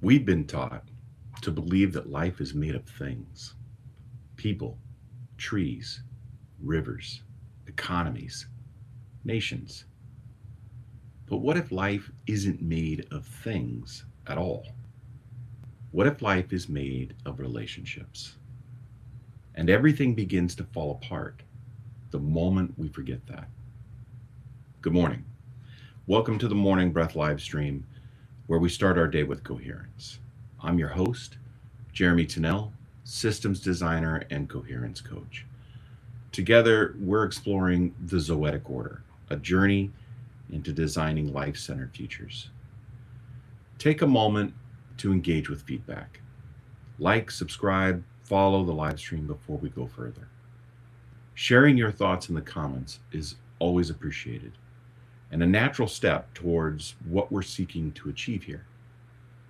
We've been taught to believe that life is made of things: people, trees, rivers, economies, nations. But what if life isn't made of things at all? What if life is made of relationships? And everything begins to fall apart the moment we forget that. Good morning. Welcome to the Morning Breath live stream, where we start our day with coherence. I'm your host, Jeremy Tennell, systems designer and coherence coach. Together, we're exploring the Zoetic Order, a journey into designing life centered futures. Take a moment to engage with feedback. Like, subscribe, follow the live stream before we go further. Sharing your thoughts in the comments is always appreciated and a natural step towards what we're seeking to achieve here: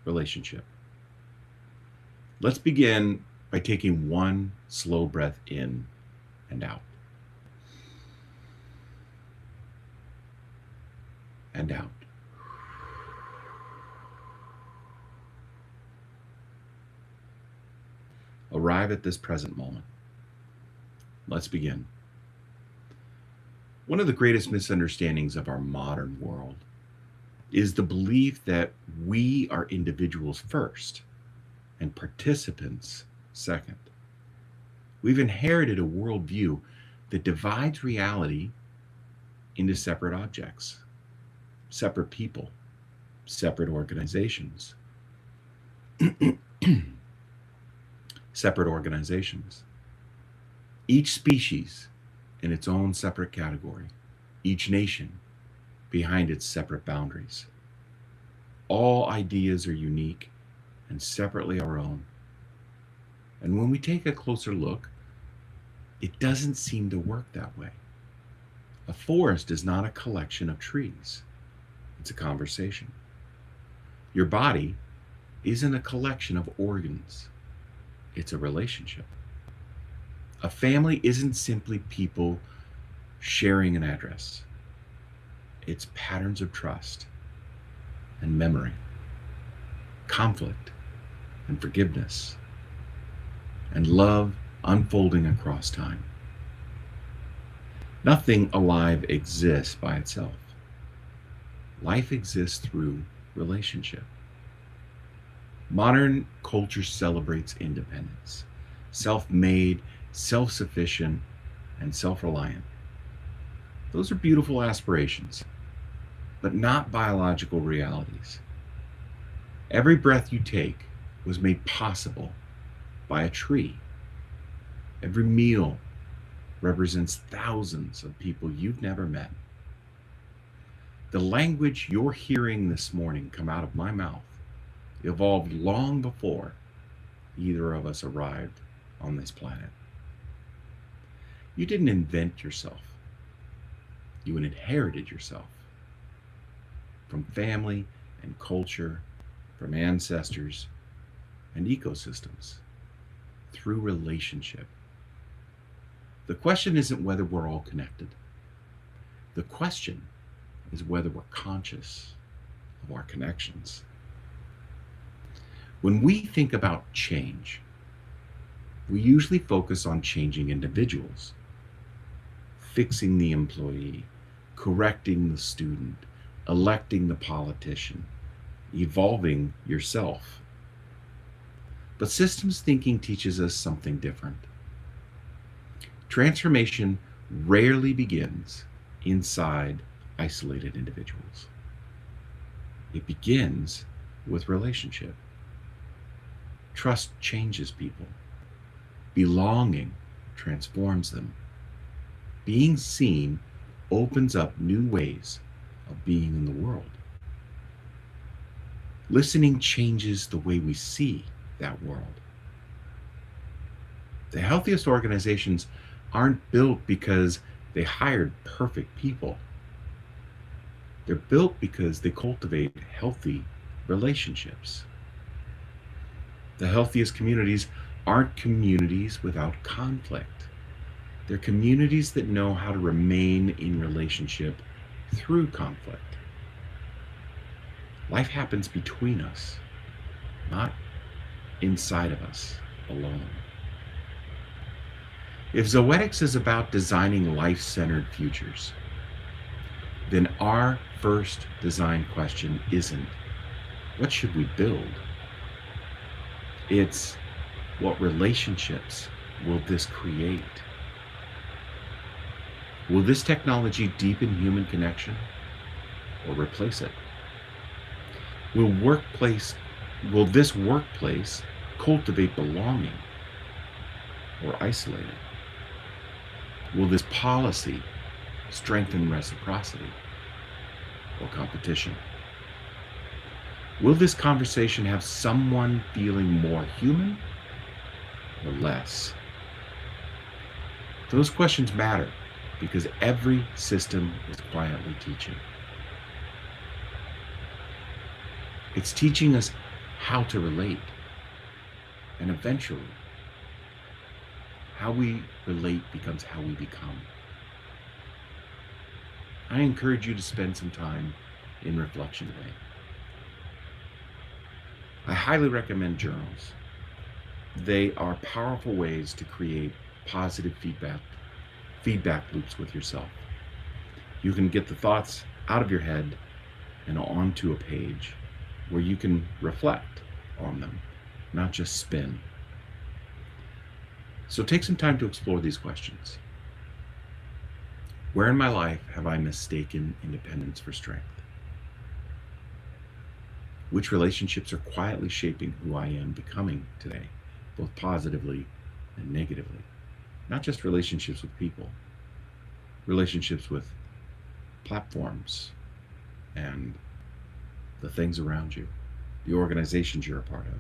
relationship. Let's begin by taking one slow breath in and out, and out. Arrive at this present moment. Let's begin. One of the greatest misunderstandings of our modern world is the belief that we are individuals first and participants second. We've inherited a worldview that divides reality into separate objects, separate people, separate organizations, separate organizations. Each species in its own separate category, each nation behind its separate boundaries. All ideas are unique and separately our own. And when we take a closer look, it doesn't seem to work that way. A forest is not a collection of trees, it's a conversation. Your body isn't a collection of organs, it's a relationship. A family isn't simply people sharing an address, it's patterns of trust and memory, conflict and forgiveness, and love unfolding across time. Nothing alive exists by itself. Life exists through relationship. Modern culture celebrates independence, self made, self sufficient, and self reliant. Those are beautiful aspirations, but not biological realities. Every breath you take was made possible by a tree. Every meal represents thousands of people you've never met. The language you're hearing this morning come out of my mouth evolved long before either of us arrived on this planet. You didn't invent yourself, you inherited yourself from family and culture, from ancestors and ecosystems, through relationship. The question isn't whether we're all connected. The question is whether we're conscious of our connections. When we think about change, we usually focus on changing individuals, fixing the employee, correcting the student, electing the politician, evolving yourself. But systems thinking teaches us something different. Transformation rarely begins inside isolated individuals. It begins with relationship. Trust changes people. Belonging transforms them. Being seen opens up new ways of being in the world. Listening changes the way we see that world. The healthiest organizations aren't built because they hired perfect people. They're built because they cultivate healthy relationships. The healthiest communities aren't communities without conflict. They're communities that know how to remain in relationship through conflict. Life happens between us, not inside of us alone. If Zoetics is about designing life-centered futures, then our first design question isn't, what should we build? It's, what relationships will this create? Will this technology deepen human connection or replace it? Will this workplace cultivate belonging or isolate it? Will this policy strengthen reciprocity or competition? Will this conversation have someone feeling more human or less? Those questions matter because every system is quietly teaching. It's teaching us how to relate, and eventually, how we relate becomes how we become. I encourage you to spend some time in reflection today. I highly recommend journals. They are powerful ways to create positive feedback loops with yourself. You can get the thoughts out of your head and onto a page where you can reflect on them, not just spin. So take some time to explore these questions. Where in my life have I mistaken independence for strength? Which relationships are quietly shaping who I am becoming today, both positively and negatively? Not just relationships with people, relationships with platforms and the things around you, the organizations you're a part of.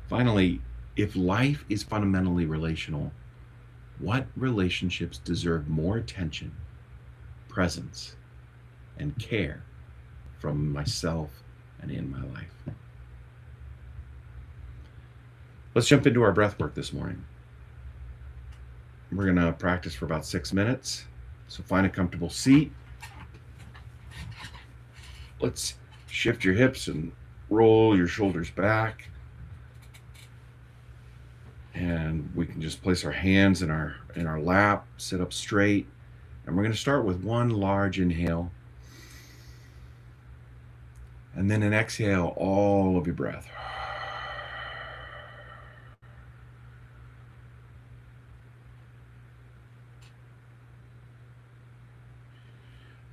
Finally, if life is fundamentally relational, what relationships deserve more attention, presence, and care from myself and in my life? Let's jump into our breath work this morning. We're going to practice for about 6 minutes. So find a comfortable seat. Let's shift your hips and roll your shoulders back. And we can just place our hands in our lap, sit up straight. And we're going to start with one large inhale. And then an exhale all of your breath.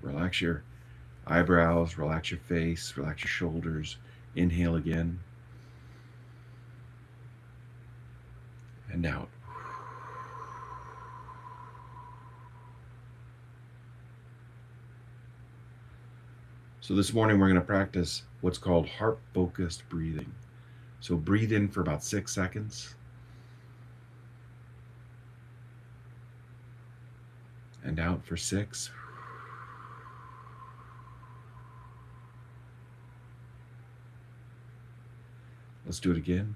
Relax your eyebrows, relax your face, relax your shoulders. Inhale again. And out. So this morning we're going to practice what's called heart-focused breathing. So breathe in for about 6 seconds. And out for 6. Let's do it again.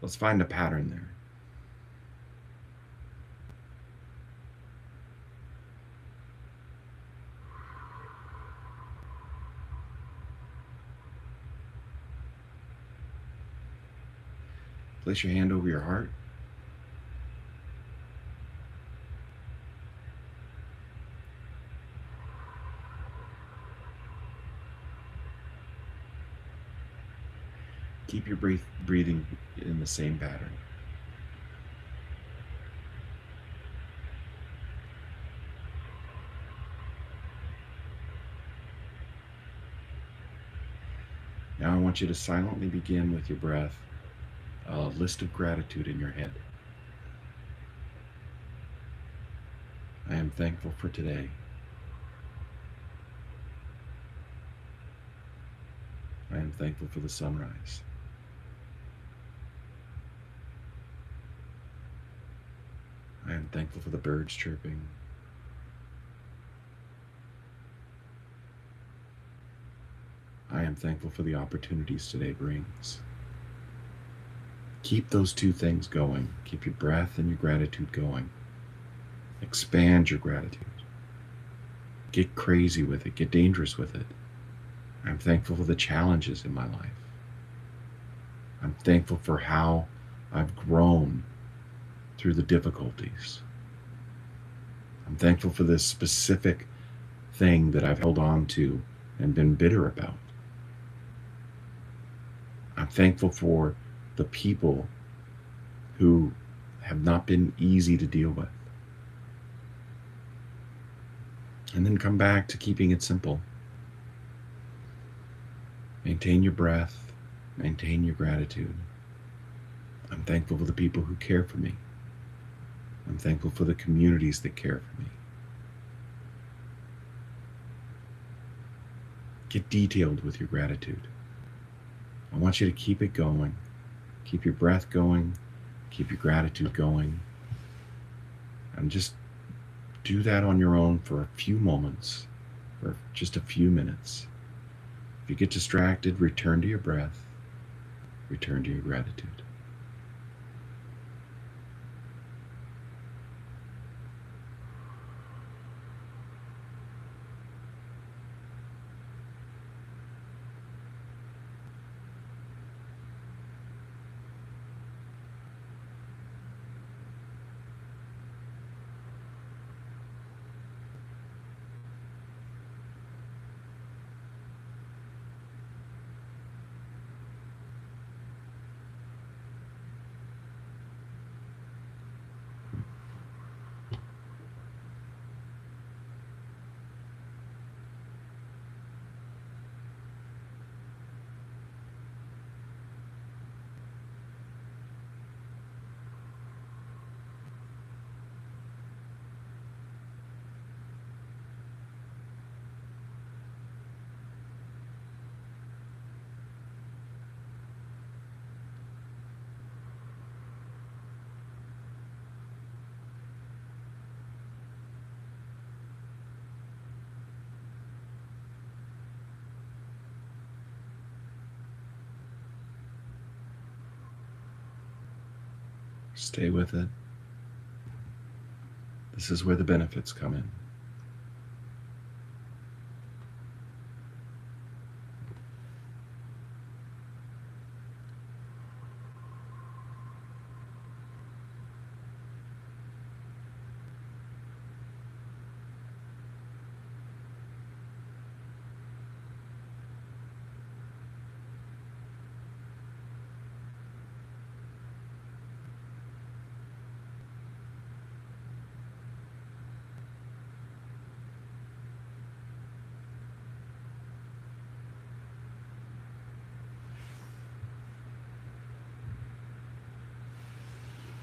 Let's find a pattern there. Place your hand over your heart. Keep your breathing in the same pattern. Now I want you to silently begin with your breath a list of gratitude in your head. I am thankful for today. I am thankful for the sunrise. I am thankful for the birds chirping. I am thankful for the opportunities today brings. Keep those two things going. Keep your breath and your gratitude going. Expand your gratitude. Get crazy with it. Get dangerous with it. I'm thankful for the challenges in my life. I'm thankful for how I've grown through the difficulties. I'm thankful for this specific thing that I've held on to and been bitter about. I'm thankful for the people who have not been easy to deal with. And then come back to keeping it simple. Maintain your breath, maintain your gratitude. I'm thankful for the people who care for me. I'm thankful for the communities that care for me. Get detailed with your gratitude. I want you to keep it going. Keep your breath going. Keep your gratitude going. And just do that on your own for a few moments, or just a few minutes. If you get distracted, return to your breath. Return to your gratitude. Stay with it. This is where the benefits come in.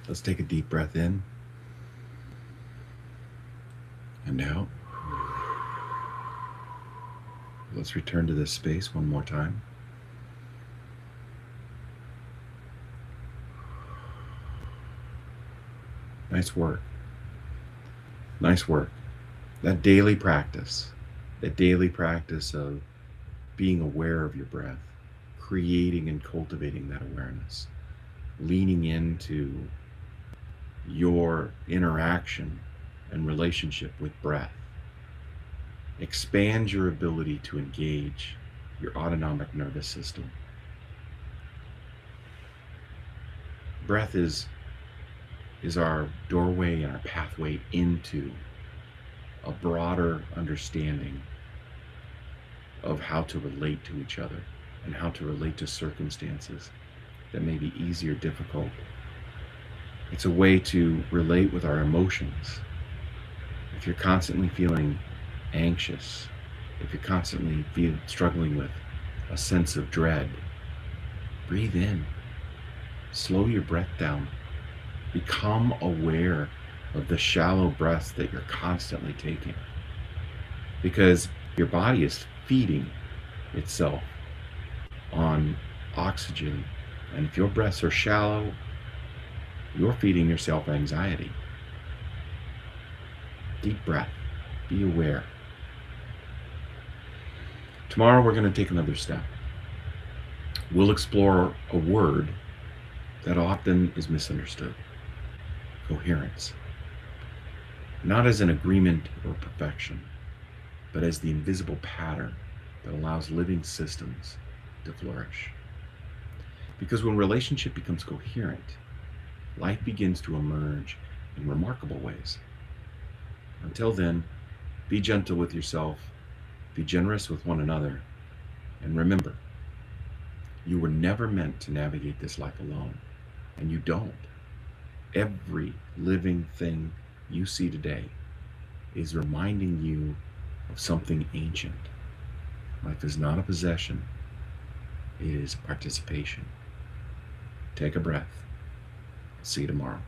Let's take a deep breath in and out. Let's return to this space one more time. Nice work. Nice work. That daily practice of being aware of your breath, creating and cultivating that awareness, leaning into your interaction and relationship with breath. Expand your ability to engage your autonomic nervous system. Breath is our doorway and our pathway into a broader understanding of how to relate to each other and how to relate to circumstances that may be easy or difficult. It's a way to relate with our emotions. If you're constantly feeling anxious, if you're constantly struggling with a sense of dread, breathe in. Slow your breath down. Become aware of the shallow breaths that you're constantly taking. Because your body is feeding itself on oxygen. And if your breaths are shallow, you're feeding yourself anxiety. Deep breath. Be aware. Tomorrow we're going to take another step. We'll explore a word that often is misunderstood. Coherence, not as an agreement or perfection, but as the invisible pattern that allows living systems to flourish. Because when relationship becomes coherent, life begins to emerge in remarkable ways. Until then, be gentle with yourself, be generous with one another, and remember, you were never meant to navigate this life alone, and you don't. Every living thing you see today is reminding you of something ancient. Life is not a possession, it is participation. Take a breath. See you tomorrow.